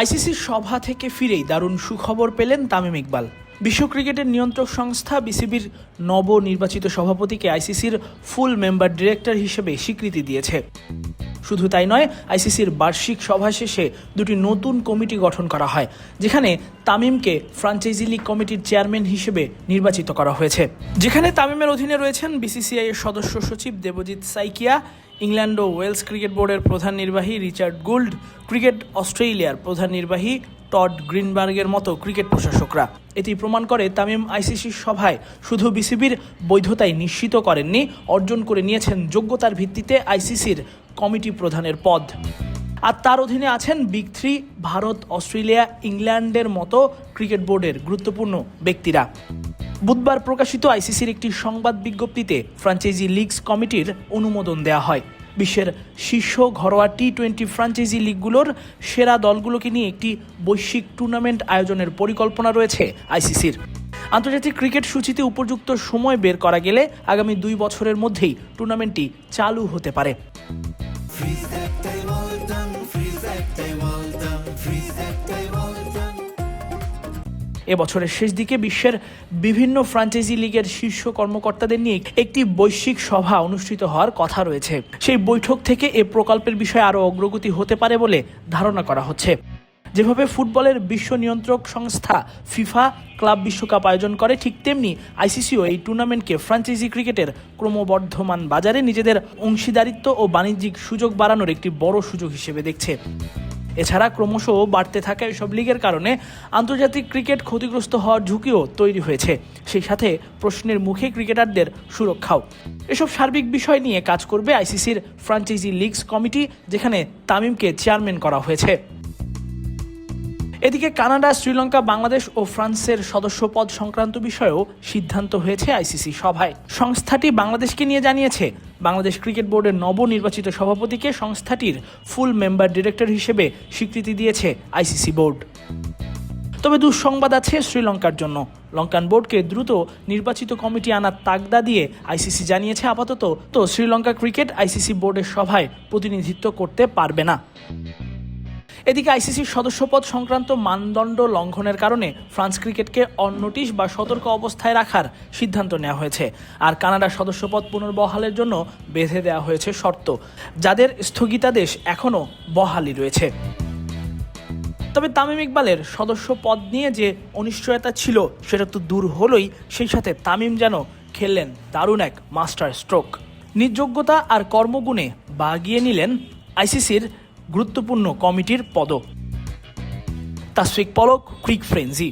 আইসিসির সভা থেকে ফিরেই দারুণ সুখবর পেলেন তামিম ইকবাল। বিশ্ব ক্রিকেটের নিয়ন্ত্রক সংস্থা বিসিবির নবনির্বাচিত সভাপতিকে আইসিসির ফুল মেম্বার ডিরেক্টর হিসেবে স্বীকৃতি দিয়েছে। শুধু তাই নয়, আইসিসির বার্ষিক সভা শেষে দুটি নতুন কমিটি গঠন করা হয়, যেখানে তামিমকে ফ্র্যাঞ্চাইজি লিগ কমিটির চেয়ারম্যান হিসেবে নির্বাচিত করা হয়েছে। যেখানে তামিমের অধীনে রয়েছেন বিসিসিআই এর সদস্য সচিব দেবজিৎ সাইকিয়া, ইংল্যান্ড ও ওয়েলস ক্রিকেট বোর্ডের প্রধান নির্বাহী রিচার্ড গুল্ড, ক্রিকেট অস্ট্রেলিয়ার প্রধান নির্বাহী টড গ্রিনবার্গের মতো ক্রিকেট প্রশাসকরা। এটি প্রমাণ করে তামিম আইসিসির সভায় শুধু বিসিবির বৈধতাই নিশ্চিত করেননি, অর্জন করে নিয়েছেন যোগ্যতার ভিত্তিতে আইসিসির কমিটি প্রধানের পদ। আর তার অধীনে আছেন বিগ থ্রি ভারত, অস্ট্রেলিয়া, ইংল্যান্ডের মতো ক্রিকেট বোর্ডের গুরুত্বপূর্ণ ব্যক্তিরা। বুধবার প্রকাশিত আইসিসির একটি সংবাদ বিজ্ঞপ্তিতে ফ্র্যাঞ্চাইজি লিগস কমিটির অনুমোদন দেওয়া হয়। বিশ্বের শীর্ষ ঘরোয়া টি-20 ফ্র্যাঞ্চাইজি লিগগুলোর সেরা দলগুলোকে নিয়ে একটি বৈশ্বিক টুর্নামেন্ট আয়োজনের পরিকল্পনা রয়েছে আইসিসির। আন্তর্জাতিক ক্রিকেট সূচিতে উপযুক্ত সময় বের করা গেলে আগামী 2 বছরের মধ্যেই টুর্নামেন্টটি চালু হতে পারে। এবছরের শেষ দিকে বিশ্বের বিভিন্ন ফ্র্যাঞ্চাইজি লিগের শীর্ষ কর্মকর্তাদের নিয়ে একটি বৈশ্বিক সভা অনুষ্ঠিত হওয়ার কথা রয়েছে। সেই বৈঠক থেকে এ প্রকল্পের বিষয়ে আরও অগ্রগতি হতে পারে বলে ধারণা করা হচ্ছে। যেভাবে ফুটবলের বিশ্ব নিয়ন্ত্রক সংস্থা ফিফা ক্লাব বিশ্বকাপ আয়োজন করে, ঠিক তেমনি আইসিসিও এই টুর্নামেন্টকে ফ্র্যাঞ্চাইজি ক্রিকেটের ক্রমবর্ধমান বাজারে নিজেদের অংশীদারিত্ব ও বাণিজ্যিক সুযোগ বাড়ানোর একটি বড় সুযোগ হিসেবে দেখছে। এছাড়া ক্রমশ বাড়তে থাকা এসব লিগের কারণে আন্তর্জাতিক ক্রিকেট ক্ষতিগ্রস্ত হওয়ার ঝুঁকিও তৈরি হয়েছে, সেই সাথে প্রশ্নের মুখে ক্রিকেটারদের সুরক্ষাও। এসব সার্বিক বিষয় নিয়ে কাজ করবে আইসিসির ফ্র্যাঞ্চাইজি লিগস কমিটি, যেখানে তামিমকে চেয়ারম্যান করা হয়েছে। এদিকে কানাডা, শ্রীলঙ্কা, বাংলাদেশ ও ফ্রান্সের সদস্যপদ সংক্রান্ত বিষয়েও সিদ্ধান্ত হয়েছে আইসিসি সভায়। সংস্থাটি বাংলাদেশকে নিয়ে জানিয়েছে, বাংলাদেশ ক্রিকেট বোর্ডের নবনির্বাচিত সভাপতিকে সংস্থাটির ফুল মেম্বার ডিরেক্টর হিসেবে স্বীকৃতি দিয়েছে আইসিসি বোর্ড। তবে দুঃসংবাদ আছে শ্রীলঙ্কার জন্য। লঙ্কান বোর্ডকে দ্রুত নির্বাচিত কমিটি আনার তাগদা দিয়ে আইসিসি জানিয়েছে, আপাতত শ্রীলঙ্কা ক্রিকেট আইসিসি বোর্ডের সভায় প্রতিনিধিত্ব করতে পারবে না। এদিকে আইসিসির সদস্যপদ সংক্রান্ত মানদণ্ড লঙ্ঘনের কারণে ফ্রান্স ক্রিকেটকে অন নোটিশ বা সতর্ক অবস্থায় রাখার সিদ্ধান্ত নেওয়া হয়েছে। আর কানাডার সদস্যপদ পুনর্বহালের জন্য বেঁধে দেওয়া হয়েছে শর্ত, যাদের স্থগিতাদেশ এখনও বহালই রয়েছে। তবে তামিম ইকবালের সদস্য পদ নিয়ে যে অনিশ্চয়তা ছিল, সেটা তো দূর হলোই, সেই সাথে তামিম যেন খেললেন দারুণ এক মাস্টার স্ট্রোক। নিজ যোগ্যতা আর কর্মগুণে বাগিয়ে নিলেন আইসিসির গুরুত্বপূর্ণ কমিটির পদও। তাসফিক পলক, ক্রিক ফ্রেঞ্জি।